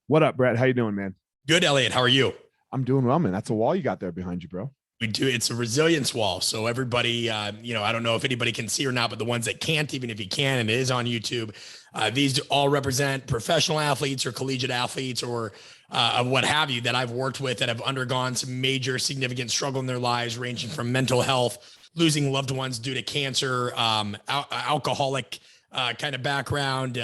What up, Brett? How you doing, man? Good, Elliot. How are you? I'm doing well, man. That's a wall you got there behind you, bro. We do. It's a resilience wall. So everybody, I don't know if anybody can see or not, but the ones that can't, even if you can, and it is on YouTube, these all represent professional athletes or collegiate athletes or what have you that I've worked with that have undergone some major significant struggle in their lives, ranging from mental health, losing loved ones due to cancer, alcoholic kind of background,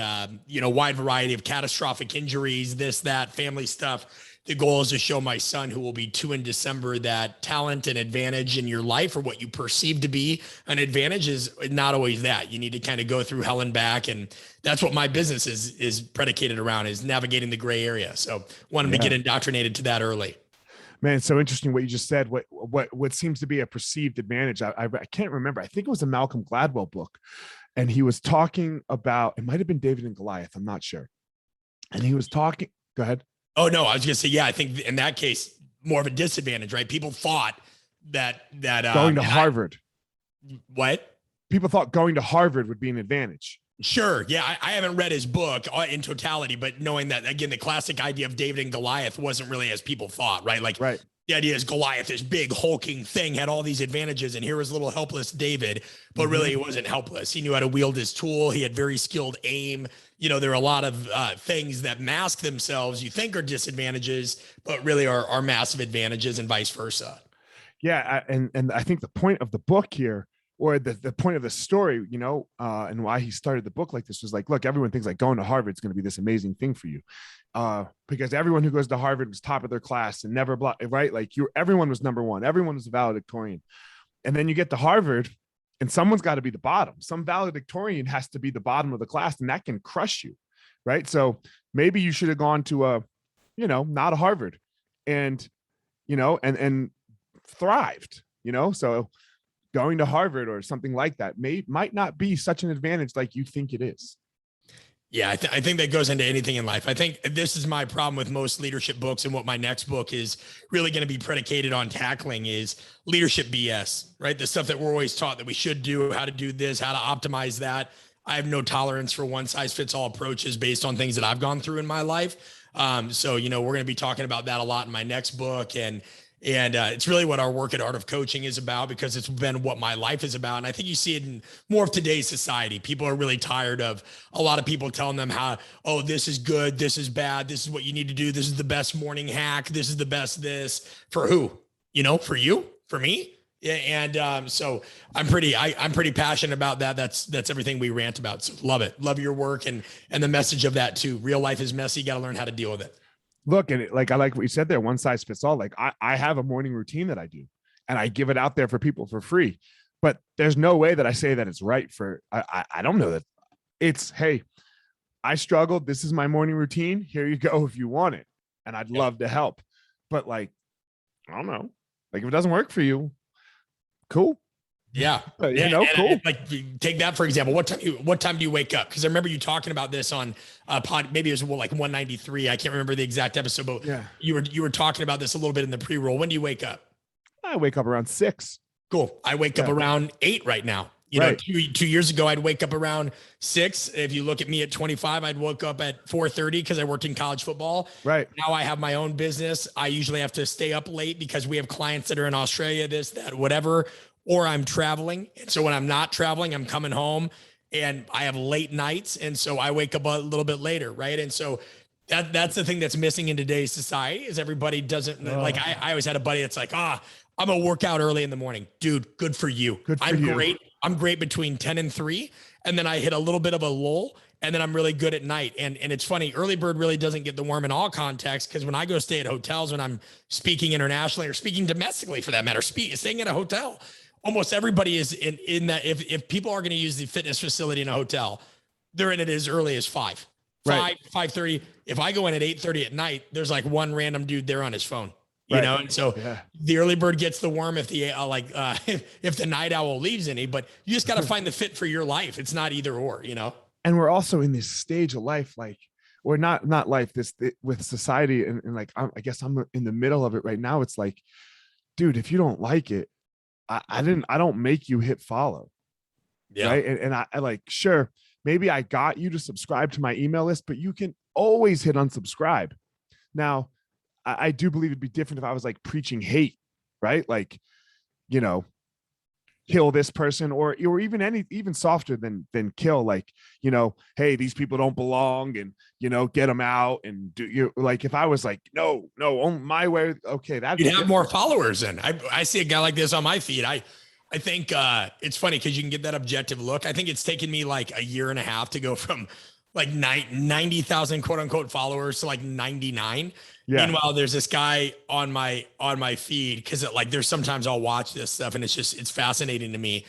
wide variety of catastrophic injuries, this, that, family stuff. The goal is to show my son, who will be 2 in December, that talent and advantage in your life, or what you perceive to be an advantage, is not always that. You need to kind of go through hell and back. And that's what my business is predicated around, is navigating the gray area. So wanted to get indoctrinated to that early. Man, it's so interesting what you just said. What seems to be a perceived advantage. I can't remember. I think it was a Malcolm Gladwell book. And he was talking about, it might've been David and Goliath. I'm not sure. And he was talking, go ahead. Oh, no, I was going to say, yeah, I think in that case, more of a disadvantage, right? People thought that going to Harvard. What? People thought going to Harvard would be an advantage. Sure. Yeah. I haven't read his book in totality, but knowing that, again, the classic idea of David and Goliath wasn't really as people thought, right? Like, right. The idea is Goliath, this big hulking thing, had all these advantages, and here was little helpless David, but really he wasn't helpless. He knew how to wield his tool. He had very skilled aim. There are a lot of things that mask themselves, you think are disadvantages, but really are massive advantages, and vice versa. Yeah. And I think the point of the book here, or the point of the story, and why he started the book like this, was like, look, everyone thinks like going to Harvard is going to be this amazing thing for you. Because everyone who goes to Harvard was top of their class and never right? Like everyone was number one. Everyone was a valedictorian. And then you get to Harvard and someone's got to be the bottom. Some valedictorian has to be the bottom of the class, and that can crush you. Right. So maybe you should have gone to not a Harvard and thrived, so going to Harvard or something like that might not be such an advantage like you think it is. Yeah, I think that goes into anything in life. I think this is my problem with most leadership books, and what my next book is really going to be predicated on tackling is leadership BS, right? The stuff that we're always taught that we should do, how to do this, how to optimize that. I have no tolerance for one size fits all approaches based on things that I've gone through in my life. So we're going to be talking about that a lot in my next book, and it's really what our work at Art of Coaching is about, because it's been what my life is about. And I think you see it in more of today's society. People are really tired of a lot of people telling them how, oh, this is good, this is bad, this is what you need to do, this is the best morning hack, this is the best this. For who? For you? For me? Yeah, and so I'm pretty passionate about that. That's everything we rant about. So love it. Love your work and the message of that too. Real life is messy. You got to learn how to deal with it. Look, and I like what you said there, one size fits all. Like I have a morning routine that I do, and I give it out there for people for free, but there's no way that I say that it's right I don't know that it's, hey, I struggled. This is my morning routine. Here you go if you want it. And I'd love to help, but like, I don't know, like if it doesn't work for you, cool. Yeah. Cool. And like take that, for example, what time do you wake up? Cause I remember you talking about this on a pod, maybe it was like 193. I can't remember the exact episode, but yeah, you were talking about this a little bit in the pre-roll. When do you wake up? I wake up around 6. Cool. I wake up around 8 right now. Know, 2 years ago, I'd wake up around 6. If you look at me at 25, I'd woke up at 4:30 because I worked in college football. Right. Now I have my own business. I usually have to stay up late because we have clients that are in Australia, this, that, whatever, or I'm traveling. And so when I'm not traveling, I'm coming home and I have late nights. And so I wake up a little bit later. Right. And so that's the thing that's missing in today's society is everybody doesn't like, I always had a buddy that's like, I'm gonna work out early in the morning. Dude, good for you. Great. I'm great between 10 and 3. And then I hit a little bit of a lull, and then I'm really good at night. And it's funny, early bird really doesn't get the worm in all contexts, because when I go stay at hotels, when I'm speaking internationally or speaking domestically for that matter, staying at a hotel, almost everybody is in that. If people are going to use the fitness facility in a hotel, they're in it as early as 5, 5:30. If I go in at 8:30 at night, there's like one random dude there on his phone. And so the early bird gets the worm if the if the night owl leaves any, but you just got to find the fit for your life. It's not either or, And we're also in this stage of life, like, or not life, with society. And like, I guess I'm in the middle of it right now. It's like, dude, if you don't like it, I don't make you hit follow. Yeah. Right. And I like, sure, maybe I got you to subscribe to my email list, but you can always hit unsubscribe. Now, I do believe it'd be different if I was like preaching hate, right? Like, you know, kill this person, or even softer than kill, like, hey, these people don't belong, and get them out, and do you like, if I was like, no, on my way, okay, that's you'd have more followers. And I see a guy like this on my feed. I think it's funny because you can get that objective look. I think it's taken me like a year and a half to go from like 90,000 quote unquote followers to like 99. Yeah. Meanwhile, there's this guy on my feed, because like there's sometimes I'll watch this stuff and it's fascinating to me.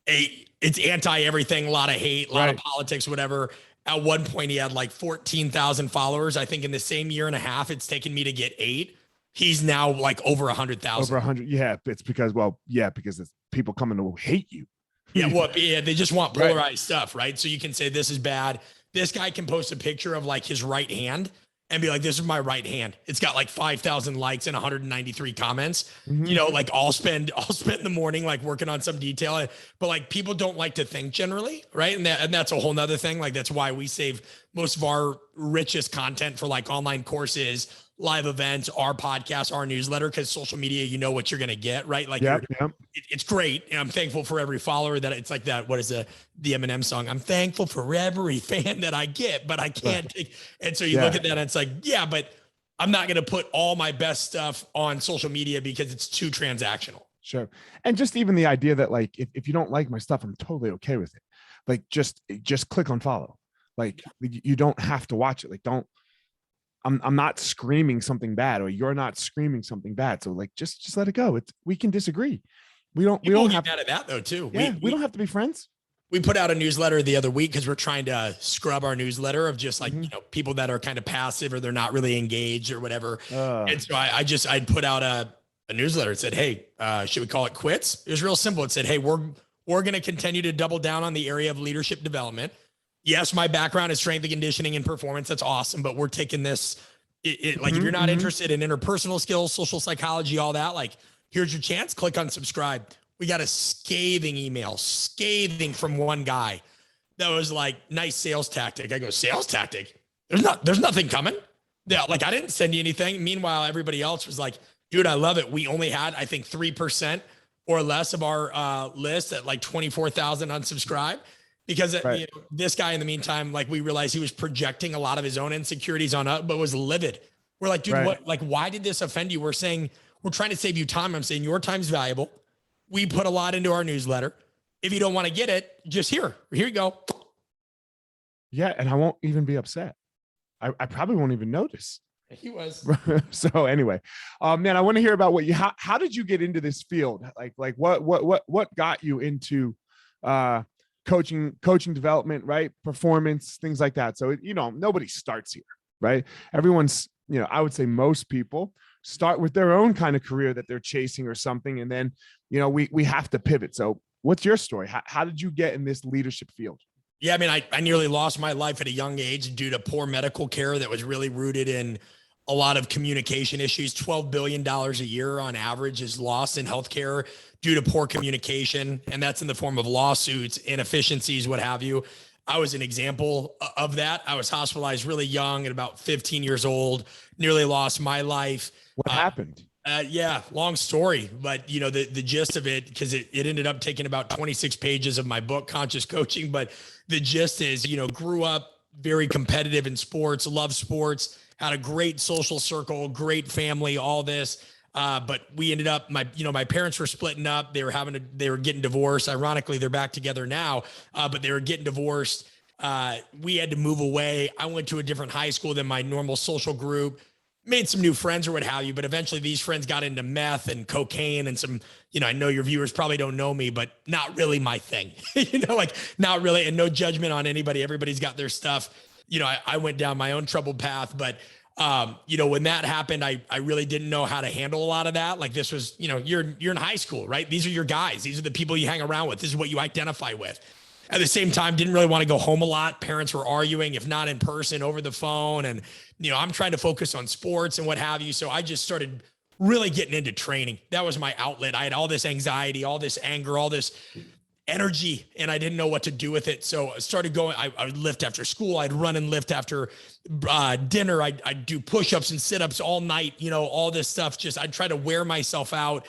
It's anti everything, a lot of hate, a lot of politics, whatever. At one point, he had like 14,000 followers. I think in the same year and a half, it's taken me to get 8. He's now like over 100,000. Over 100. Yeah, it's because because it's people coming to hate you. They just want polarized stuff, right? So you can say this is bad. This guy can post a picture of like his right hand and be like, this is my right hand. It's got like 5,000 likes and 193 comments. Mm-hmm. Like I'll spend the morning like working on some detail, but like people don't like to think generally, right? And that's a whole nother thing. Like that's why we save most of our richest content for like online courses, live events, our podcast, our newsletter, because social media, you know what you're going to get, right? Like it's great. And I'm thankful for every follower that it's like that. What is the Eminem song? I'm thankful for every fan that I get, but I can't take. And so you look at that and it's like, yeah, but I'm not going to put all my best stuff on social media because it's too transactional. Sure. And just even the idea that like, if you don't like my stuff, I'm totally okay with it. Like just click on follow. Like you don't have to watch it. Like I'm not screaming something bad, or you're not screaming something bad. So like, just let it go. We can disagree. We don't have mad at that though too. Yeah, we don't have to be friends. We put out a newsletter the other week because we're trying to scrub our newsletter of just like, people that are kind of passive or they're not really engaged or whatever. And so I'd put out a newsletter. It said, hey, should we call it quits? It was real simple. It said, hey, we're going to continue to double down on the area of leadership development. Yes, my background is strength and conditioning and performance. That's awesome. But we're taking this, like if you're not interested in interpersonal skills, social psychology, all that, like here's your chance, click on subscribe. We got a scathing email from one guy that was like, nice sales tactic. I go, sales tactic? There's nothing coming. Yeah, like I didn't send you anything. Meanwhile, everybody else was like, dude, I love it. We only had, I think 3% or less of our list at like 24,000 unsubscribed. Because this guy, in the meantime, like we realized he was projecting a lot of his own insecurities on us, but was livid. We're like, dude, what? Like, why did this offend you? We're saying we're trying to save you time. I'm saying your time's valuable. We put a lot into our newsletter. If you don't want to get it, just here you go. Yeah, and I won't even be upset. I probably won't even notice. He was. So anyway, man, I want to hear about how did you get into this field? Like what got you into coaching development, right? Performance, things like that. So, nobody starts here, right? Everyone's, I would say most people start with their own kind of career that they're chasing or something. And then, we have to pivot. So what's your story? How did you get in this leadership field? Yeah. I mean, I nearly lost my life at a young age due to poor medical care that was really rooted in a lot of communication issues. $12 billion a year on average is lost in healthcare due to poor communication. And that's in the form of lawsuits, inefficiencies, what have you. I was an example of that. I was hospitalized really young at about 15 years old, nearly lost my life. What happened? Yeah, long story, but the gist of it, because it ended up taking about 26 pages of my book, Conscious Coaching. But the gist is, grew up very competitive in sports, loved sports, had a great social circle, great family, all this. But we ended up, my parents were splitting up. They were getting divorced. Ironically, they're back together now, but they were getting divorced. We had to move away. I went to a different high school than my normal social group, made some new friends or what have you. But eventually these friends got into meth and cocaine and some, I know your viewers probably don't know me, but not really my thing, like not really, and no judgment on anybody. Everybody's got their stuff. I went down my own troubled path, but when that happened, I really didn't know how to handle a lot of that. Like this was, you're in high school, right? These are your guys. These are the people you hang around with. This is what you identify with. At the same time, didn't really want to go home a lot. Parents were arguing, if not in person, over the phone. And, I'm trying to focus on sports and what have you. So I just started really getting into training. That was my outlet. I had all this anxiety, all this anger, all this. energy and I didn't know what to do with it. So I started going, I would lift after school. I'd run and lift after dinner. I'd do push-ups and sit-ups all night, all this stuff. I'd try to wear myself out.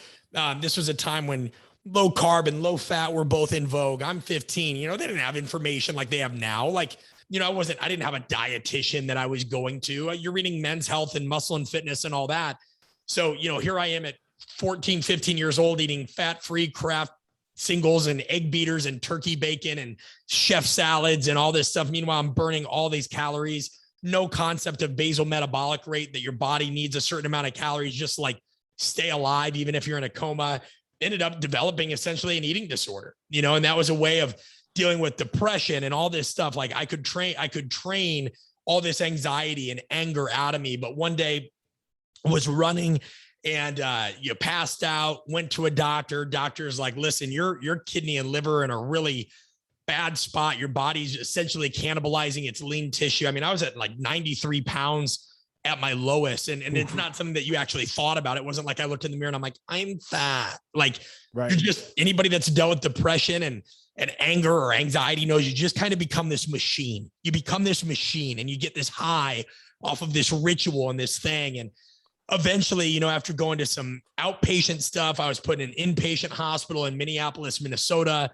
This was a time when low carb and low fat were both in vogue. I'm 15, they didn't have information like they have now. Like, I didn't have a dietitian that I was going to. You're reading Men's Health and Muscle and Fitness and all that. So, here I am at 14, 15 years old, eating fat-free Kraft singles and egg beaters and turkey bacon and chef salads and all this stuff. Meanwhile, I'm burning all these calories, no concept of basal metabolic rate, that your body needs a certain amount of calories, just like stay alive, even if you're in a coma. Ended up developing essentially an eating disorder, and that was a way of dealing with depression and all this stuff. Like I could train all this anxiety and anger out of me. But one day I was running and you passed out, went to a doctor. Doctor's like, listen, your kidney and liver are in a really bad spot. Your body's essentially cannibalizing its lean tissue. I mean, I was at like 93 pounds at my lowest. And it's not something that you actually thought about. It wasn't like I looked in the mirror and I'm like, I'm fat. Like You're just, anybody that's dealt with depression and anger or anxiety knows you just kind of become this machine. You become this machine and you get this high off of this ritual and this thing. And eventually, after going to some outpatient stuff, I was put in an inpatient hospital in Minneapolis, Minnesota.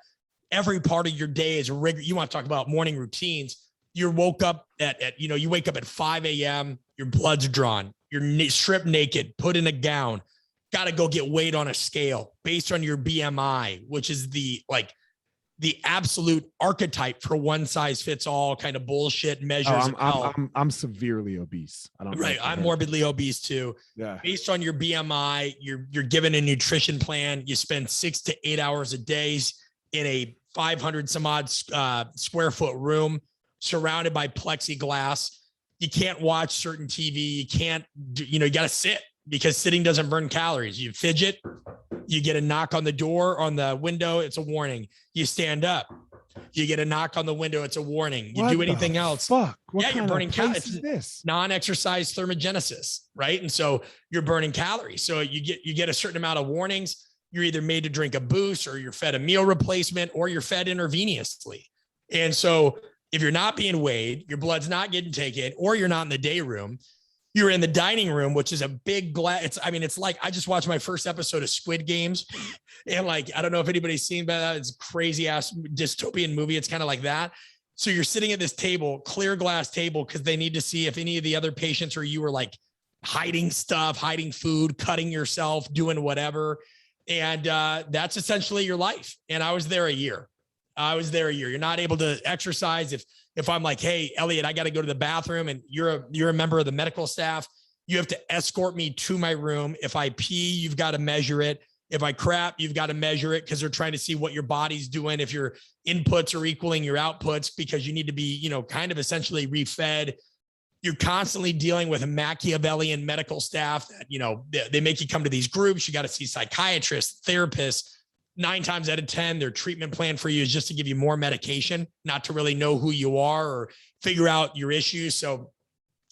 Every part of your day is rigorous. You want to talk about morning routines. You woke up you wake up at 5 a.m., your blood's drawn, you're stripped naked, put in a gown, got to go get weighed on a scale based on your BMI, which is the absolute archetype for one size fits all kind of bullshit measures. I'm severely obese. I'm morbidly obese too. Yeah. Based on your BMI, you're given a nutrition plan. You spend 6 to 8 hours a day in a 500 some odd square foot room surrounded by plexiglass. You can't watch certain TV. You can't, you got to sit because sitting doesn't burn calories. You fidget, you get a knock on the door, on the window, it's a warning. You stand up, you get a knock on the window, it's a warning. You do anything else. Fuck. You're burning calories. Is this non-exercise thermogenesis, right? And so you're burning calories. So you get a certain amount of warnings. You're either made to drink a boost or you're fed a meal replacement or you're fed intravenously. And so if you're not being weighed, your blood's not getting taken, or you're not in the day room, you're in the dining room, which is a big glass. It's like, I just watched my first episode of Squid Games. And I don't know if anybody's seen that. It's a crazy ass dystopian movie. It's kind of like that. So you're sitting at this table, clear glass table, because they need to see if any of the other patients or you were like hiding stuff, hiding food, cutting yourself, doing whatever. And that's essentially your life. And I was there a year. You're not able to exercise. If I'm like, hey, Elliot, I got to go to the bathroom, and you're a member of the medical staff, you have to escort me to my room. If I pee, you've got to measure it. If I crap, you've got to measure it, because they're trying to see what your body's doing, if your inputs are equaling your outputs, because you need to be, kind of essentially refed. You're constantly dealing with a Machiavellian medical staff that, they make you come to these groups. You got to see psychiatrists, therapists. 9 times out of 10, their treatment plan for you is just to give you more medication, not to really know who you are or figure out your issues. So,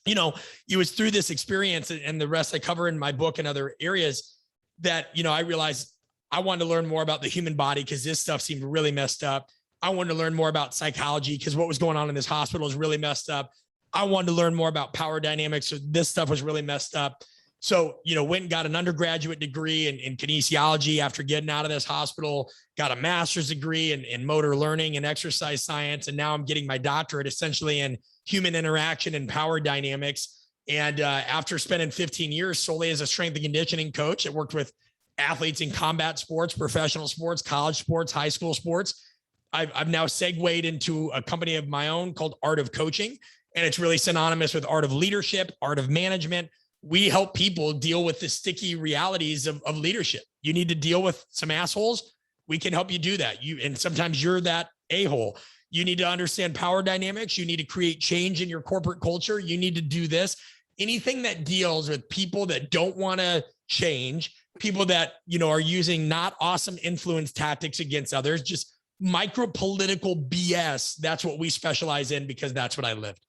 it was through this experience, and the rest I cover in my book and other areas, that, I realized I wanted to learn more about the human body, because this stuff seemed really messed up. I wanted to learn more about psychology, because what was going on in this hospital is really messed up. I wanted to learn more about power dynamics. So this stuff was really messed up. So, went and got an undergraduate degree in kinesiology after getting out of this hospital, got a master's degree in motor learning and exercise science. And now I'm getting my doctorate essentially in human interaction and power dynamics. And after spending 15 years solely as a strength and conditioning coach, I worked with athletes in combat sports, professional sports, college sports, high school sports. I've now segued into a company of my own called Art of Coaching. And it's really synonymous with art of leadership, art of management. We help people deal with the sticky realities of leadership. You need to deal with some assholes. We can help you do that. And sometimes you're that a-hole. You need to understand power dynamics. You need to create change in your corporate culture. You need to do this. Anything that deals with people that don't want to change, people that, are using not awesome influence tactics against others, just micro political BS. That's what we specialize in, because that's what I lived.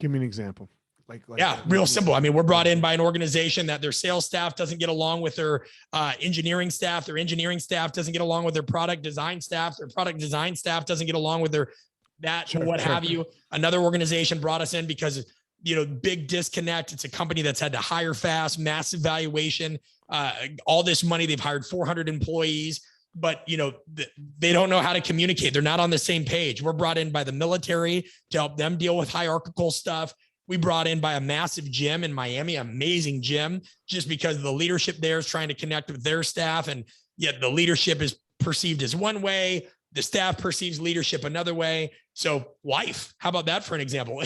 Give me an example. Yeah, real simple. I mean, we're brought in by an organization that their sales staff doesn't get along with their engineering staff. Their engineering staff doesn't get along with their product design staff. Their product design staff doesn't get along with their have you. Another organization brought us in because, big disconnect. It's a company that's had to hire fast, massive valuation, all this money. They've hired 400 employees, but they don't know how to communicate. They're not on the same page. We're brought in by the military to help them deal with hierarchical stuff. We brought in by a massive gym in Miami, amazing gym, just because the leadership there is trying to connect with their staff. And yet the leadership is perceived as one way. The staff perceives leadership another way. So life, how about that for an example?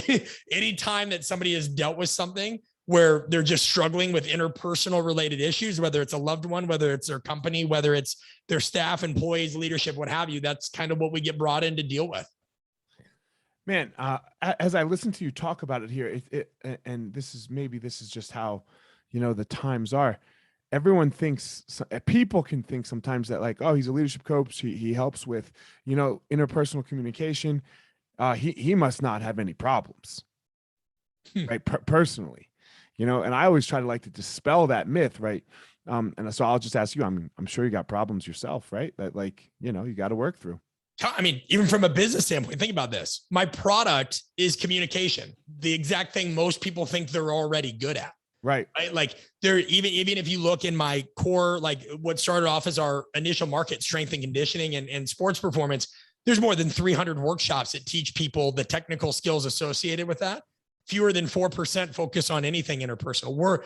Anytime that somebody has dealt with something where they're just struggling with interpersonal related issues, whether it's a loved one, whether it's their company, whether it's their staff, employees, leadership, what have you, that's kind of what we get brought in to deal with. Man, as I listen to you talk about it here, and this is just how, the times are. Everyone thinks, people can think sometimes that like, oh, he's a leadership coach. He helps with, interpersonal communication. He must not have any problems, right? Personally, and I always try to dispel that myth, right? And so I'll just ask you, I'm sure you got problems yourself, right? That you got to work through. I mean, even from a business standpoint, think about this. My product is communication, the exact thing most people think they're already good at. Right. Like even if you look in my core, like what started off as our initial market, strength and conditioning and sports performance, there's more than 300 workshops that teach people the technical skills associated with that. Fewer than 4% focus on anything interpersonal.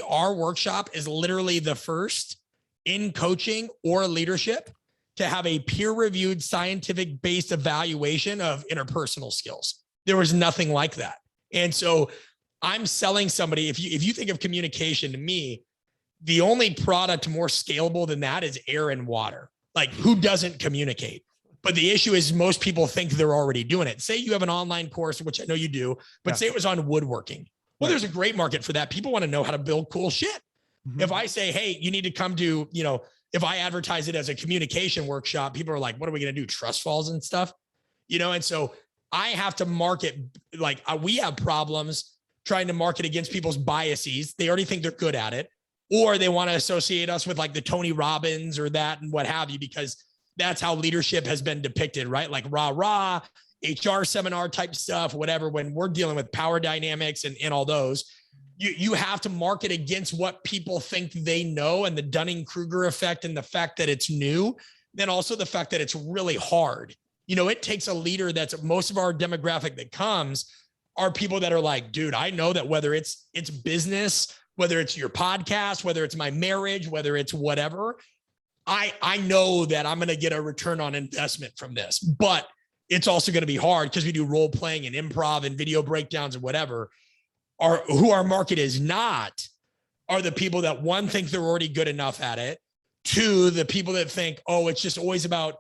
Our workshop is literally the first in coaching or leadership to have a peer-reviewed, scientific-based evaluation of interpersonal skills. There was nothing like that. And so I'm selling somebody, if you think of communication, to me, the only product more scalable than that is air and water. Like, who doesn't communicate? But the issue is most people think they're already doing it. Say you have an online course, which I know you do, but say it was on woodworking. Well, there's a great market for that. People want to know how to build cool shit. Mm-hmm. If I say, hey, you need to come to, if I advertise it as a communication workshop, people are like, what are we going to do? Trust falls and stuff, And so I have to market, we have problems trying to market against people's biases. They already think they're good at it, or they want to associate us with like the Tony Robbins or that and what have you, because that's how leadership has been depicted, right? Like rah, HR seminar type stuff, whatever, when we're dealing with power dynamics and all those. You have to market against what people think they know, and the Dunning-Kruger effect, and the fact that it's new, then also the fact that it's really hard. It takes a leader that's most of our demographic that comes are people that are like, dude, I know that whether it's business, whether it's your podcast, whether it's my marriage, whether it's whatever, I know that I'm going to get a return on investment from this, but it's also going to be hard because we do role playing and improv and video breakdowns and whatever. Who our market is not are the people that, one, think they're already good enough at it. Two, the people that think, oh, it's just always about,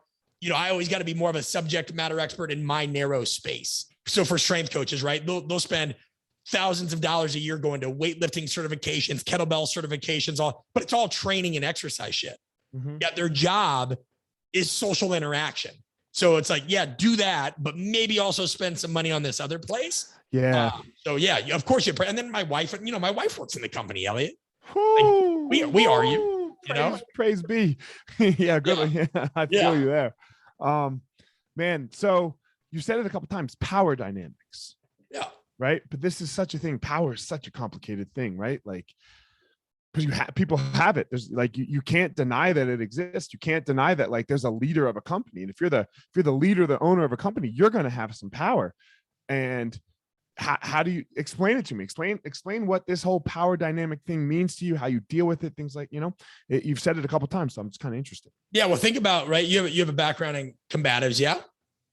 I always got to be more of a subject matter expert in my narrow space. So for strength coaches, right, they'll spend thousands of dollars a year going to weightlifting certifications, kettlebell certifications, but it's all training and exercise shit. Mm-hmm. Yet their job is social interaction. So it's like, yeah, do that, but maybe also spend some money on this other place. Yeah. So yeah, of course you. And then my wife works in the company, Elliot. Like, we argue. Praise be. Yeah, good. Yeah, I feel you there. Man. So you said it a couple of times. Power dynamics. Yeah. Right. But this is such a thing. Power is such a complicated thing, right? Like, because people have it. There's like you can't deny that it exists. You can't deny that there's a leader of a company, and if you're the leader, the owner of a company, you're going to have some power. And how do you explain it to me? Explain what this whole power dynamic thing means to you, how you deal with it, things like, you've said it a couple of times, so I'm just kind of interested. Yeah. Well, think about, right. You have a background in combatives. Yeah.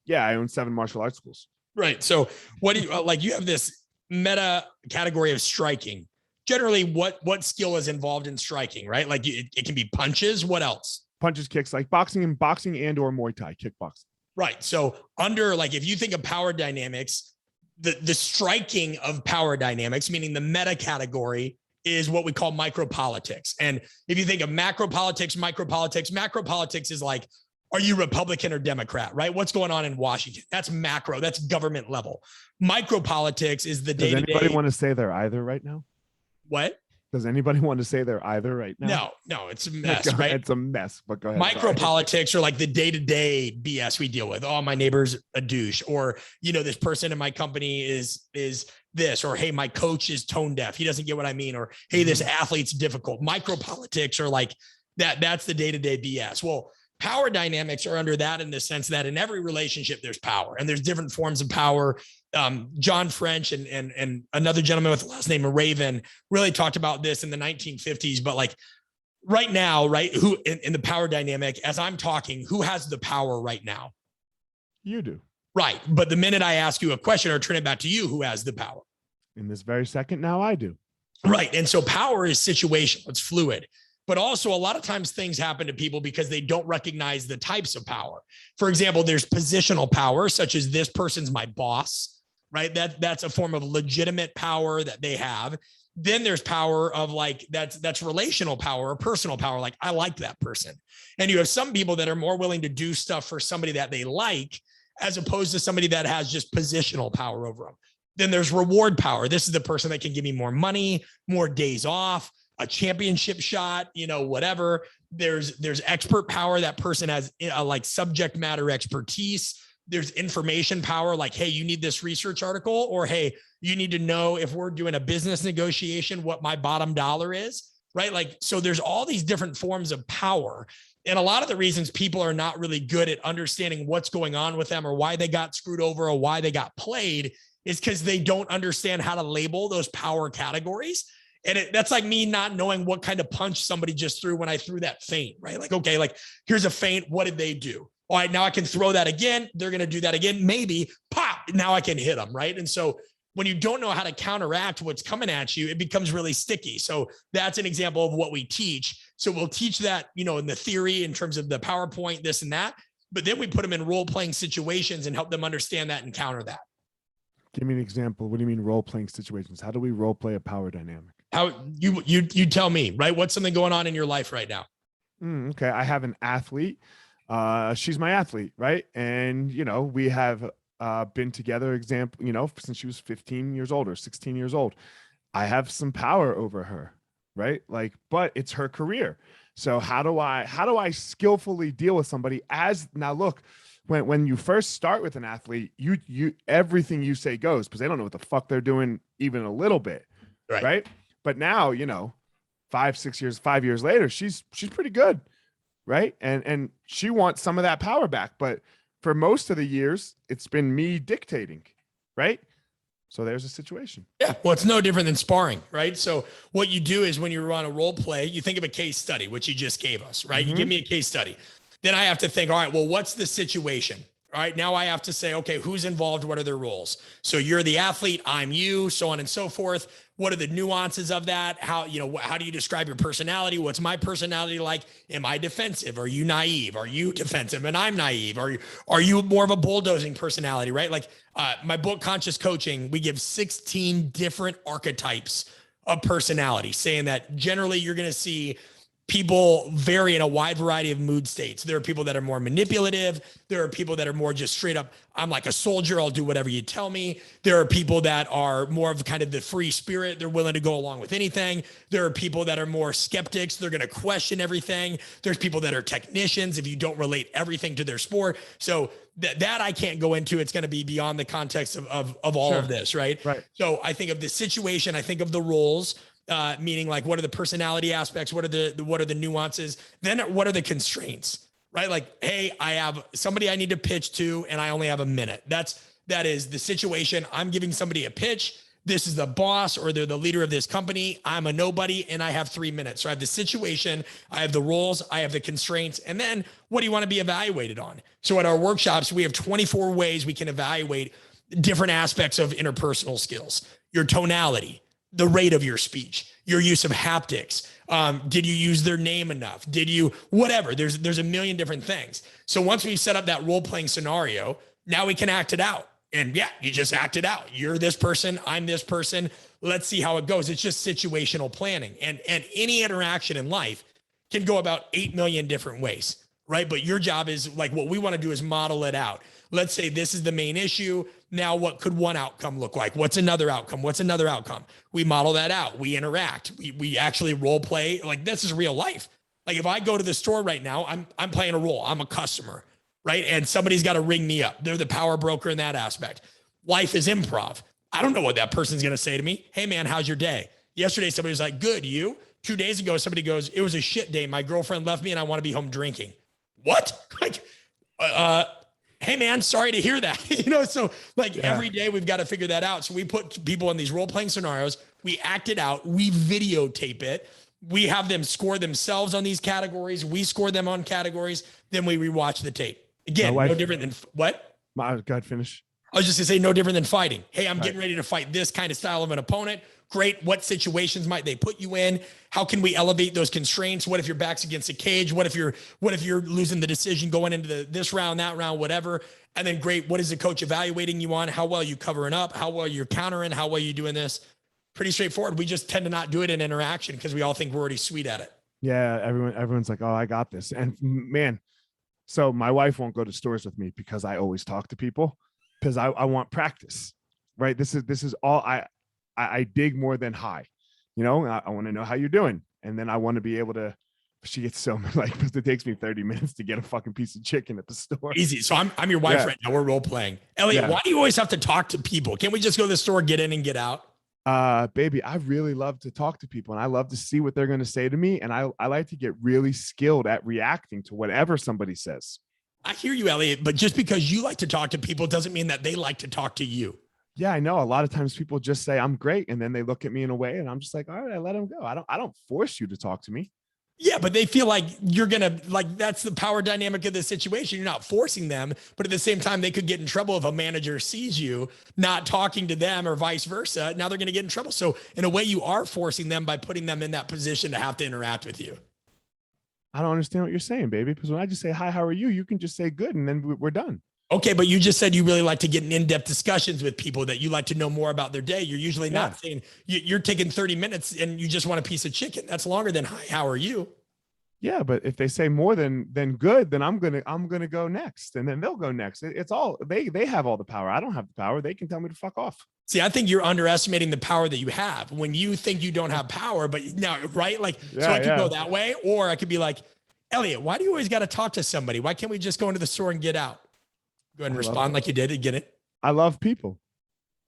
Yeah. I own 7 martial arts schools. Right. So what do you you have this meta category of striking. Generally, what skill is involved in striking, right? Like it can be punches. What else? Punches, kicks, like boxing and or Muay Thai, kickboxing. Right. So if you think of power dynamics, the striking of power dynamics, meaning the meta category, is what we call micropolitics. And if you think of macropolitics, micropolitics is like, Are you Republican or Democrat, right? What's going on in Washington? That's macro, that's government level. Micro politics is the day-to-day. Does anybody want to say they're either right now? What? Does anybody want to say they're either right now? No, it's a mess, right? It's a mess, but go ahead. Micro politics are like the day-to-day BS we deal with. Oh, my neighbor's a douche, or, this person in my company is this, or, hey, my coach is tone deaf. He doesn't get what I mean. Or, hey, this athlete's difficult. Micro politics are like that. That's the day-to-day BS. Well, power dynamics are under that in the sense that in every relationship, there's power and there's different forms of power. John French and another gentleman with the last name of Raven really talked about this in the 1950s, but like right now, right? Who in the power dynamic, as I'm talking, who has the power right now? You do. Right. But the minute I ask you a question or turn it back to you, who has the power? In this very second, now I do. Right. And so power is situational. It's fluid. But also a lot of times things happen to people because they don't recognize the types of power. For example, there's positional power, such as this person's my boss, right? That's a form of legitimate power that they have. Then there's power of like, that's relational power or personal power. Like, I like that person. And you have some people that are more willing to do stuff for somebody that they like, as opposed to somebody that has just positional power over them. Then there's reward power. This is the person that can give me more money, more days off, a championship shot, whatever. There's expert power. That person has like subject matter expertise. There's information power. Like, hey, you need this research article, or, hey, you need to know if we're doing a business negotiation, what my bottom dollar is, right? Like, so there's all these different forms of power. And a lot of the reasons people are not really good at understanding what's going on with them or why they got screwed over or why they got played is because they don't understand how to label those power categories. And that's like me not knowing what kind of punch somebody just threw when I threw that feint, right? Like, okay, like here's a feint. What did they do? All right, now I can throw that again. They're going to do that again. Maybe pop. Now I can hit them, right? And so when you don't know how to counteract what's coming at you, it becomes really sticky. So that's an example of what we teach. So we'll teach that, in the theory in terms of the PowerPoint, this and that, but then we put them in role-playing situations and help them understand that and counter that. Give me an example. What do you mean role-playing situations? How do we role-play a power dynamic? How you tell me, right? What's something going on in your life right now? Okay. I have an athlete. She's my athlete, right? And, we have been together, since she was 15 years old or 16 years old. I have some power over her, right? Like, but it's her career. So how do I skillfully deal with somebody now look, when you first start with an athlete, you everything you say goes because they don't know what the fuck they're doing even a little bit. Right. But now, 5 years later, she's pretty good. Right. And she wants some of that power back. But for most of the years, it's been me dictating. Right. So there's a situation. Yeah. Well, it's no different than sparring, right? So what you do is when you're on a role play, you think of a case study, which you just gave us, right? You give me a case study. Then I have to think, all right, well, what's the situation? All right. Now I have to say, okay, who's involved? What are their roles? So you're the athlete, I'm you, so on and so forth. What are the nuances of that? How do you describe your personality? What's my personality like? Am I defensive? Are you naive? Are you defensive and I'm naive? Are you more of a bulldozing personality, right? Like my book, Conscious Coaching, we give 16 different archetypes of personality, saying that generally you're going to see people vary in a wide variety of mood states. There are people that are more manipulative. There are people that are more just straight up, I'm like a soldier, I'll do whatever you tell me. There are people that are more of kind of the free spirit. They're willing to go along with anything. There are people that are more skeptics. They're going to question everything. There's people that are technicians if you don't relate everything to their sport. So that I can't go into. It's going to be beyond the context of all of this, right? Right. So I think of the situation. I think of the roles. Meaning like, what are the personality aspects? What are the nuances? Then what are the constraints, right? Like, hey, I have somebody I need to pitch to, and I only have a minute. That is the situation. I'm giving somebody a pitch. This is the boss, or they're the leader of this company. I'm a nobody, and I have 3 minutes. So I have the situation, I have the roles, I have the constraints, and then what do you want to be evaluated on? So at our workshops, we have 24 ways we can evaluate different aspects of interpersonal skills. Your tonality, the rate of your speech, your use of haptics. Did you use their name enough? Did you, whatever, there's a million different things. So once we set up that role-playing scenario, now we can act it out. And yeah, you just act it out. You're this person, I'm this person. Let's see how it goes. It's just situational planning. And any interaction in life can go about 8 million different ways. right? But your job is like, what we want to do is model it out. Let's say this is the main issue. Now, what could one outcome look like? What's another outcome? What's another outcome? We model that out. We interact. We actually role play. Like, this is real life. Like, if I go to the store right now, I'm playing a role. I'm a customer, right? And somebody's got to ring me up. They're the power broker in that aspect. Life is improv. I don't know what that person's going to say to me. Hey, man, how's your day? Yesterday, somebody was like, good, you? 2 days ago, somebody goes, it was a shit day. My girlfriend left me and I want to be home drinking. What? Like, hey man, sorry to hear that. So like every day we've got to figure that out. So we put people in these role-playing scenarios, we act it out, we videotape it, we have them score themselves on these categories, we score them on categories, then we rewatch the tape. Again, no different than what? God, finish. I was just gonna say, no different than fighting. Hey, I'm getting ready to fight this kind of style of an opponent. Great. What situations might they put you in? How can we elevate those constraints? What if your back's against a cage? What if you're losing the decision going into this round, that round, whatever? And then great. What is the coach evaluating you on? How well you covering up? How well you're countering? How well you doing this? Pretty straightforward. We just tend to not do it in interaction because we all think we're already sweet at it. Yeah. Everyone's like, oh, I got this. And man, so my wife won't go to stores with me because I always talk to people because I want practice, right? This is all I dig more than high, I want to know how you're doing. And then I want to be able to, she gets so like, because it takes me 30 minutes to get a fucking piece of chicken at the store. Easy. So I'm your wife right now. We're role playing. Elliot, why do you always have to talk to people? Can't we just go to the store, get in and get out? Baby, I really love to talk to people and I love to see what they're going to say to me. And I like to get really skilled at reacting to whatever somebody says. I hear you, Elliot, but just because you like to talk to people doesn't mean that they like to talk to you. Yeah, I know. A lot of times people just say I'm great, and then they look at me in a way, and I'm just like, all right, I let them go. I don't force you to talk to me. Yeah, but they feel like you're gonna that's the power dynamic of the situation. You're not forcing them, but at the same time, they could get in trouble if a manager sees you not talking to them or vice versa. Now they're gonna get in trouble. So in a way, you are forcing them by putting them in that position to have to interact with you. I don't understand what you're saying, baby. Because when I just say hi, how are you? You can just say good, and then we're done. Okay, but you just said you really like to get in-depth discussions with people, that you like to know more about their day. You're usually not saying you're taking 30 minutes and you just want a piece of chicken. That's longer than hi, how are you? Yeah, but if they say more than good, then I'm gonna go next, and then they'll go next. It's all they have all the power. I don't have the power. They can tell me to fuck off. See, I think you're underestimating the power that you have when you think you don't have power, but now, right? Like, so I could go that way, or I could be like, Elliot, why do you always got to talk to somebody? Why can't we just go into the store and get out? Go ahead and respond like you did and get it. I love people.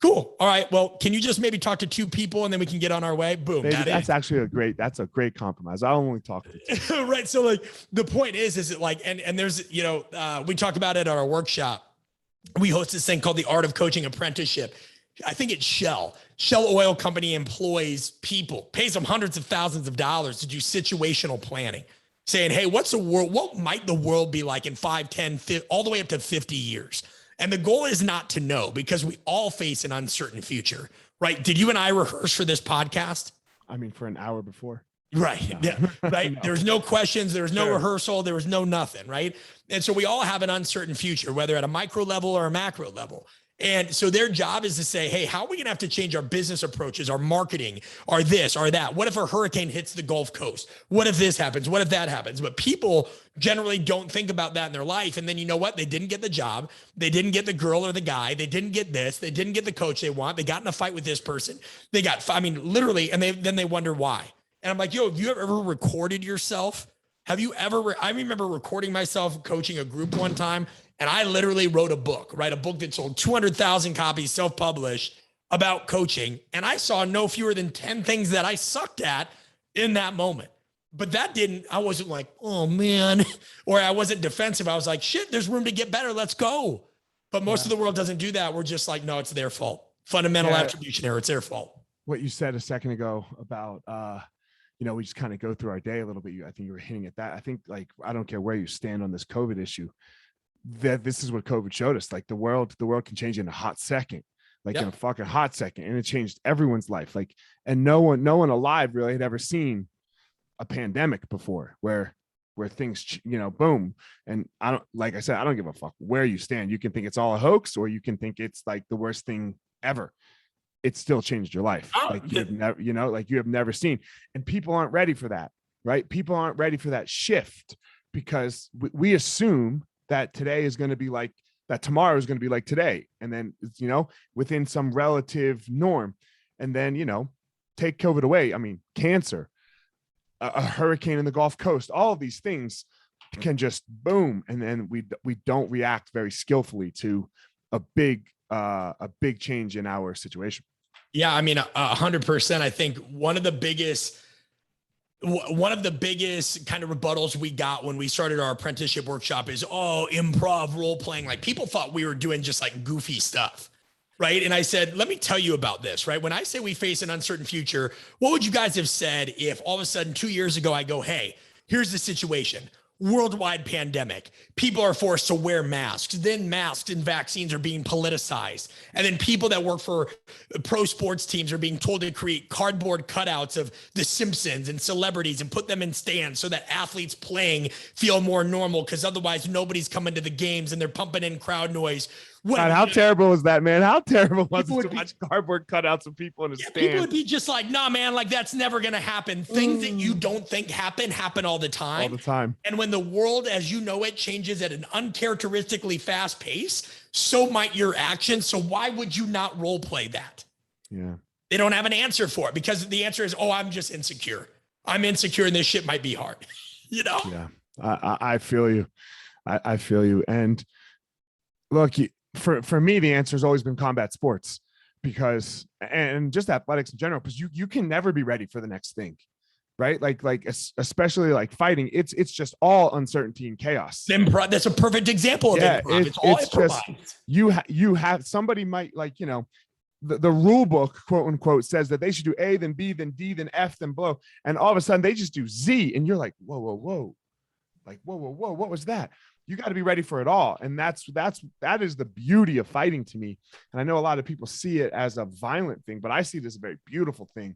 Cool. All right. Well, can you just maybe talk to 2 people and then we can get on our way? Boom. Maybe that's actually a great compromise. I only talk to 2. Right. So like the point is it like, and there's, we talk about it at our workshop. We host this thing called the Art of Coaching Apprenticeship. I think it's Shell Oil Company employs people, pays them hundreds of thousands of dollars to do situational planning, saying, hey, what might the world be like in 5, 10, 50, all the way up to 50 years? And the goal is not to know, because we all face an uncertain future, right? Did you and I rehearse for this podcast? I mean, for an hour before. Right. No. Yeah. Right. No. There's no questions. There was no rehearsal. There was no nothing. Right. And so we all have an uncertain future, whether at a micro level or a macro level. And so their job is to say, hey, how are we going to have to change our business approaches, our marketing, our this, or that? What if a hurricane hits the Gulf Coast? What if this happens? What if that happens? But people generally don't think about that in their life. And then you know what? They didn't get the job. They didn't get the girl or the guy. They didn't get this. They didn't get the coach they want. They got in a fight with this person. They got, literally, and then they wonder why. And I'm like, yo, have you ever recorded yourself? Have you ever, I remember recording myself coaching a group one time, and I literally wrote a book that sold 200,000 copies, self-published, about coaching. And I saw no fewer than 10 things that I sucked at in that moment. But I wasn't like, oh man, or I wasn't defensive. I was like, shit, there's room to get better. Let's go. But most of the world doesn't do that. We're just like, no, it's their fault. Fundamental attribution error. It's their fault. What you said a second ago about, we just kind of go through our day a little bit. I think you were hinting at that. I think, like, I don't care where you stand on this COVID issue, that this is what COVID showed us. Like the world can change in a hot second, in a fucking hot second. And it changed everyone's life. Like, and no one alive really had ever seen a pandemic before where things, boom. And like I said, I don't give a fuck where you stand. You can think it's all a hoax, or you can think it's like the worst thing ever. It still changed your life. You have never seen, and people aren't ready for that, right? People aren't ready for that shift because we assume that today is going to be like that, tomorrow is going to be like today, and then, you know, within some relative norm. And then, you know, take COVID away, I mean, cancer, a hurricane in the Gulf Coast, all of these things can just boom, and then we don't react very skillfully to a big change in our situation. Yeah, I mean, 100%. I think one of the biggest kind of rebuttals we got when we started our apprenticeship workshop is, oh, improv, role playing. Like, people thought we were doing just like goofy stuff, right? And I said, let me tell you about this, right? When I say we face an uncertain future, what would you guys have said if all of a sudden 2 years ago I go, hey, here's the situation. Worldwide pandemic. People are forced to wear masks. Then masks and vaccines are being politicized. And then people that work for pro sports teams are being told to create cardboard cutouts of the Simpsons and celebrities and put them in stands so that athletes playing feel more normal, because otherwise nobody's coming to the games and they're pumping in crowd noise. God, how terrible was that, man? How terrible was it to watch cardboard cutouts of people in a stand? People would be just like, nah, man, like, that's never going to happen. Things that you don't think happen all the time. All the time. And when the world as you know it changes at an uncharacteristically fast pace, so might your actions. So why would you not role play that? Yeah. They don't have an answer for it, because the answer is, oh, I'm just insecure. I'm insecure and this shit might be hard. You know? Yeah. I feel you. I feel you. And look, for me, the answer has always been combat sports, and just athletics in general, because you can never be ready for the next thing, right? Like especially like fighting, it's just all uncertainty and chaos. Improv, that's a perfect example of improv. It's all improvised. Just you have somebody might, like, you know, the rule book, quote unquote, says that they should do A, then B, then D, then F, then below, and all of a sudden they just do Z, and you're like, whoa, like whoa, what was that? You got to be ready for it all. And that is the beauty of fighting to me. And I know a lot of people see it as a violent thing, but I see it as a very beautiful thing,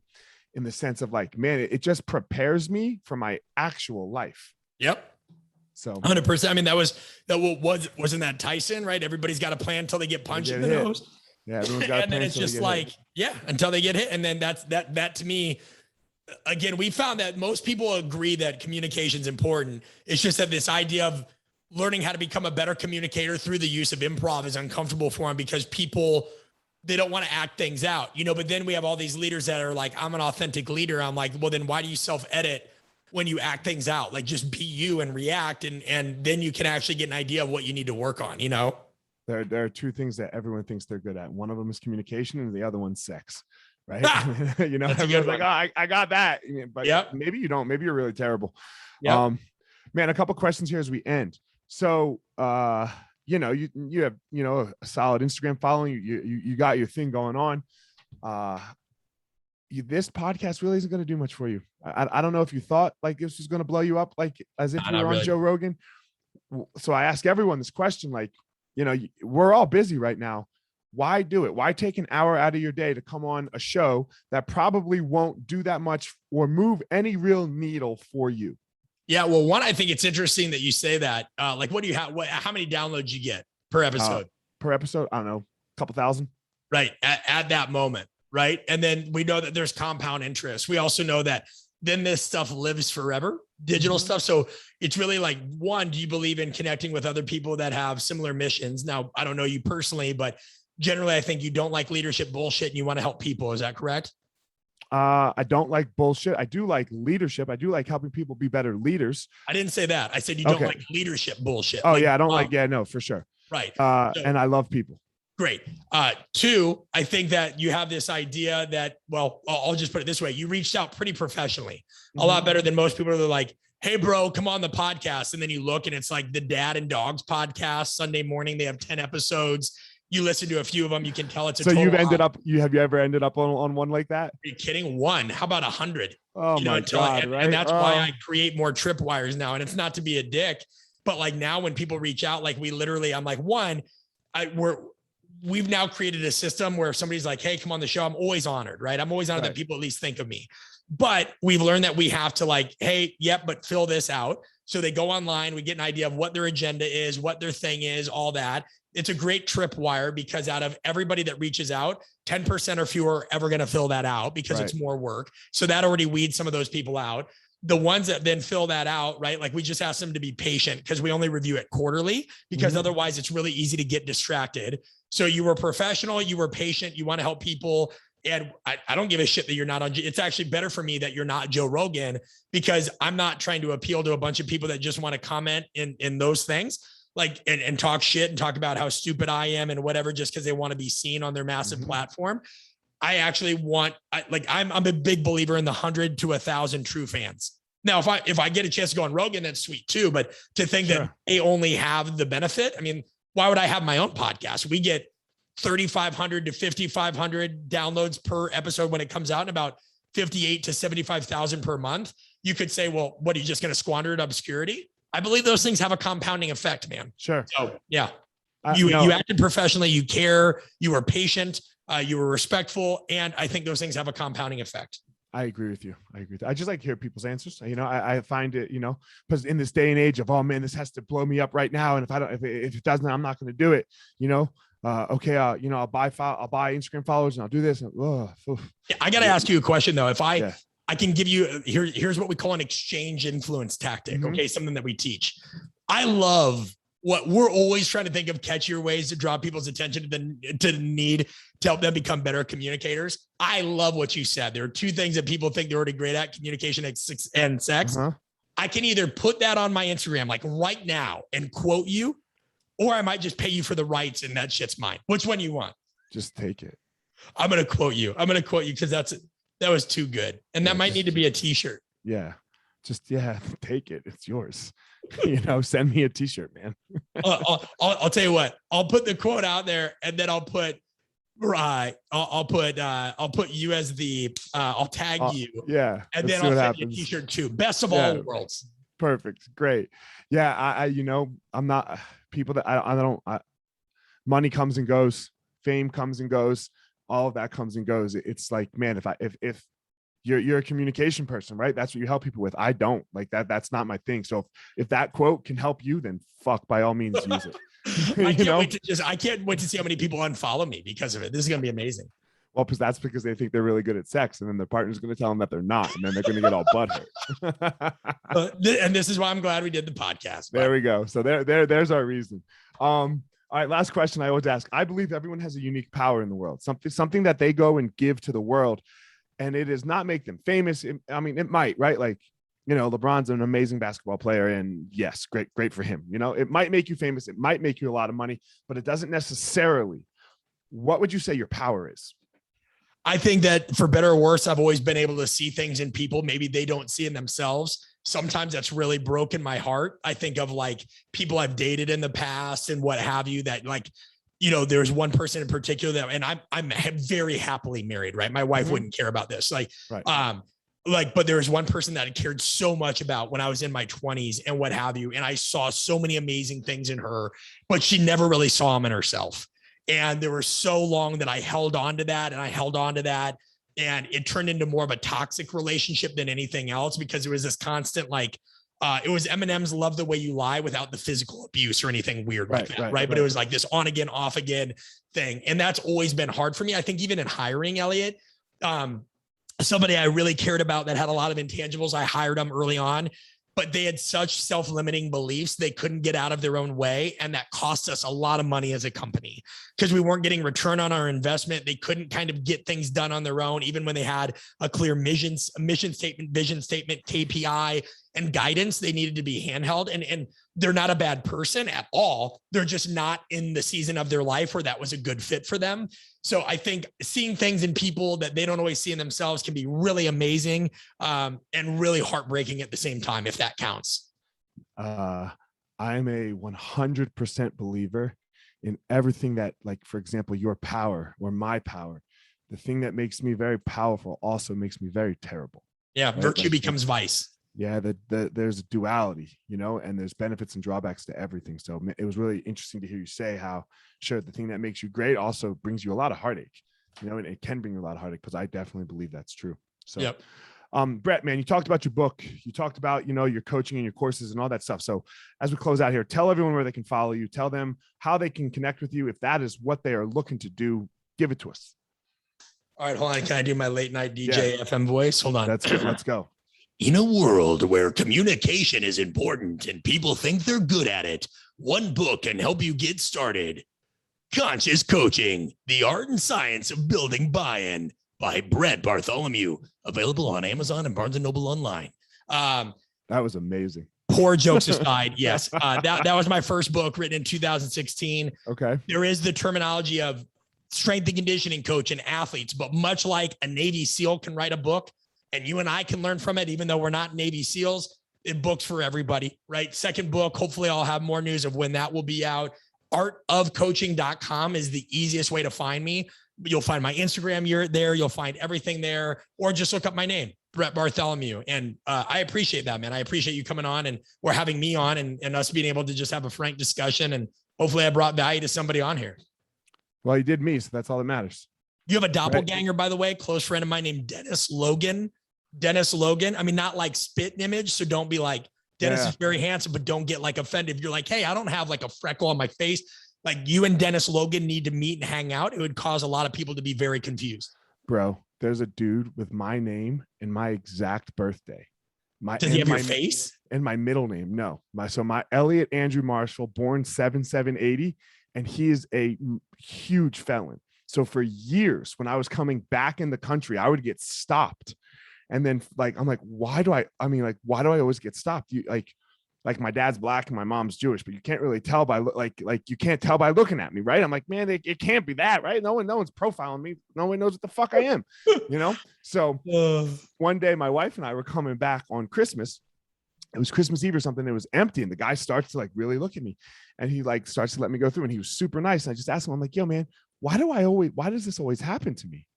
in the sense of like, man, it just prepares me for my actual life. Yep. So 100%. I mean, wasn't that Tyson, right? Everybody's got a plan until they get punched in the nose. Yeah. Everyone's got a plan. And then it's just like, until they get hit. And then that to me, again, we found that most people agree that communication is important. It's just that this idea of learning how to become a better communicator through the use of improv is uncomfortable for them, because people, they don't want to act things out, you know. But then we have all these leaders that are like, I'm an authentic leader. I'm like, well, then why do you self-edit when you act things out? Like, just be you and react. And then you can actually get an idea of what you need to work on, you know? There are two things that everyone thinks they're good at. One of them is communication, and the other one's sex, right? You know, everyone's like, oh, I got that. But maybe you don't. Maybe you're really terrible. Man, a couple questions here as we end. So, you know, you have, you know, a solid Instagram following. You got your thing going on. This podcast really isn't going to do much for you. I don't know if you thought like this was going to blow you up, like as if you were on Joe Rogan. So I ask everyone this question, like, you know, we're all busy right now. Why do it? Why take an hour out of your day to come on a show that probably won't do that much or move any real needle for you? Yeah, well, one, I think it's interesting that you say that. Like, what do you have? How many downloads you get per episode? I don't know, a couple thousand. Right, at that moment, right? And then we know that there's compound interest. We also know that then this stuff lives forever, digital stuff. So it's really like, one, do you believe in connecting with other people that have similar missions? Now, I don't know you personally, but generally, I think you don't like leadership bullshit and you want to help people. Is that correct? I don't like bullshit. I do like leadership. I do like helping people be better leaders. I didn't say that. I said you don't like leadership bullshit. Oh, like, yeah. I don't like, no, for sure. Right. And I love people. Great. Two, I think that you have this idea that, well, I'll just put it this way. You reached out pretty professionally, a lot better than most people. Are like, hey, bro, come on the podcast. And then you look and it's like the Dad and Dogs podcast, Sunday morning. They have 10 episodes. You listen to a few of them, you can tell it's a so you've ended up, have you ever ended up on one like that? Are you kidding? One? How about 100? Oh, you know, my God, right? And that's why I create more tripwires now. And it's not to be a dick, but like now when people reach out, like I'm like, one, we've now created a system where if somebody's like, hey, come on the show, I'm always honored, right? I'm always honored that people at least think of me. But we've learned that we have to like, hey, but fill this out. So they go online, we get an idea of what their agenda is, what their thing is, all that. It's a great tripwire because out of everybody that reaches out, 10% or fewer are ever going to fill that out because it's more work. So that already weeds some of those people out. the ones that then fill that out, right? Like we just ask them to be patient because we only review it quarterly, because otherwise it's really easy to get distracted. So you were professional, you were patient, you want to help people. And I don't give a shit that you're not on. It's actually better for me that you're not Joe Rogan, because I'm not trying to appeal to a bunch of people that just want to comment in those things, like, and talk shit and talk about how stupid I am and whatever, just because they want to be seen on their massive platform. I actually want, I'm a big believer in the 100 to 1,000 true fans. Now, if I get a chance to go on Rogan, that's sweet too. But to think that they only have the benefit, I mean, why would I have my own podcast? We get 3,500 to 5,500 downloads per episode when it comes out, and about 58 to 75,000 per month. You could say, well, what, are you just going to squander it in obscurity? I believe those things have a compounding effect, man. Sure. So yeah, you acted professionally, you care, you were patient, you were respectful. And I think those things have a compounding effect. I agree with you. I just like to hear people's answers. I find it, because in this day and age of, oh man, this has to blow me up right now. And if it doesn't, I'm not going to do it, okay. I'll buy Instagram followers and I'll do this. And, I got to ask you a question though. If I can give you, here's what we call an exchange influence tactic. Okay. Something that we teach. I love what we're always trying to think of catchier ways to draw people's attention to the need to help them become better communicators. I love what you said. There are two things that people think they're already great at: communication and sex. I can either put that on my Instagram, like right now, and quote you, or I might just pay you for the rights and that shit's mine. Which one you want? Just take it. I'm going to quote you because that was too good. And that might need to be a t-shirt. Yeah. Take it. It's yours. Send me a t-shirt, man. I'll tell you what, I'll put the quote out there, and then I'll put you as the, I'll tag you. Yeah. And then I'll send you a t-shirt too. Best of all worlds. Perfect. Great. Yeah. I'm not people that money comes and goes, fame comes and goes, all of that comes and goes. It's like, man, if you're a communication person, right? That's what you help people with. I don't like that. That's not my thing. So if that quote can help you, then fuck, by all means, use it. I can't wait to see how many people unfollow me because of it. This is going to be amazing. Well, because they think they're really good at sex, and then their partner's going to tell them that they're not, and then they're going to get all butthurt. And this is why I'm glad we did the podcast. There we go. So there's our reason. All right, last question I always ask. I believe everyone has a unique power in the world, something that they go and give to the world, and it does not make them famous. It might, right? Like, LeBron's an amazing basketball player, and yes, great for him. It might make you famous. It might make you a lot of money, but it doesn't necessarily. What would you say your power is? I think that for better or worse, I've always been able to see things in people maybe they don't see in themselves. Sometimes that's really broken my heart. I think of like people I've dated in the past and what have you, that like, there's one person in particular that, and I'm very happily married, right? My wife wouldn't care about this. But there was one person that I cared so much about when I was in my 20s and what have you. And I saw so many amazing things in her, but she never really saw them in herself. And there were so long that I held on to that and it turned into more of a toxic relationship than anything else, because it was this constant, it was Eminem's Love the Way You Lie without the physical abuse or anything weird like that. Right. But it was like this on again, off again thing. And that's always been hard for me. I think even in hiring Elliot, somebody I really cared about that had a lot of intangibles, I hired them early on, but they had such self-limiting beliefs they couldn't get out of their own way. And that cost us a lot of money as a company because we weren't getting return on our investment. They couldn't kind of get things done on their own, even when they had a clear mission statement, vision statement, KPI, and guidance. They needed to be handheld, and they're not a bad person at all. They're just not in the season of their life where that was a good fit for them. So I think seeing things in people that they don't always see in themselves can be really amazing and really heartbreaking at the same time, if that counts. I'm a 100% believer in everything that, like, for example, your power or my power. The thing that makes me very powerful also makes me very terrible. Yeah, right? Virtue becomes vice. Yeah, there's a duality, and there's benefits and drawbacks to everything. So it was really interesting to hear you say how, sure, the thing that makes you great also brings you a lot of heartache, and it can bring you a lot of heartache, because I definitely believe that's true. So, yep. Brett, man, you talked about your book, you talked about, your coaching and your courses and all that stuff. So as we close out here, tell everyone where they can follow you, tell them how they can connect with you. If that is what they are looking to do, give it to us. All right, hold on. Can I do my late night DJ FM voice? Hold on. That's good. Let's go. In a world where communication is important and people think they're good at it, one book can help you get started. Conscious Coaching, The Art and Science of Building Buy-In by Brett Bartholomew, available on Amazon and Barnes & Noble online. That was amazing. Poor jokes aside, yes. That was my first book written in 2016. Okay. There is the terminology of strength and conditioning coach and athletes, but much like a Navy SEAL can write a book and you and I can learn from it, even though we're not Navy SEALs, it books for everybody, right? Second book, hopefully I'll have more news of when that will be out. Artofcoaching.com is the easiest way to find me. You'll find my Instagram there. You'll find everything there, or just look up my name, Brett Bartholomew. And I appreciate that, man. I appreciate you coming on and we're having me on and us being able to just have a frank discussion. And hopefully I brought value to somebody on here. Well, you did me, so that's all that matters. You have a doppelganger, by the way, close friend of mine named Dennis Logan. I mean, not like spit image. So don't be like, Dennis is very handsome, but don't get like offended. If you're like, hey, I don't have like a freckle on my face. Like you and Dennis Logan need to meet and hang out. It would cause a lot of people to be very confused. Bro, there's a dude with my name and my exact birthday. Does he have your face? And my middle name? No. My Elliot Andrew Marshall, born 7/7/80, and he is a huge felon. So for years, when I was coming back in the country, I would get stopped. And then I'm like, why do I always get stopped? You like my dad's black and my mom's Jewish, but you can't really tell by you can't tell by looking at me. Right. I'm like, man, it can't be that, right? No one's profiling me. No one knows what the fuck I am, you know? So one day my wife and I were coming back on Christmas. It was Christmas Eve or something. It was empty. And the guy starts to like really look at me and he like starts to let me go through and he was super nice. And I just asked him, I'm like, yo, man, why does this always happen to me?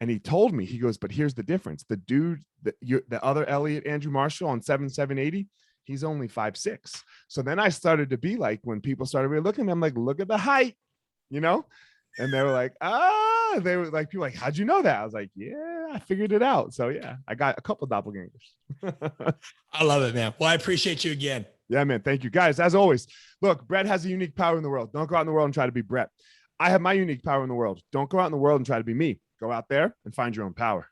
And he told me, he goes, but here's the difference. The dude, the other Elliot Andrew Marshall on 7/7/80, he's only 5'6". So then I started to be like, when people started really looking at me, I'm like, look at the height, you know? And they were like, they were like, people like, how'd you know that? I was like, yeah, I figured it out. So yeah, I got a couple doppelgangers. I love it, man. Well, I appreciate you again. Yeah, man. Thank you guys. As always, look, Brett has a unique power in the world. Don't go out in the world and try to be Brett. I have my unique power in the world. Don't go out in the world and try to be me. Go out there and find your own power.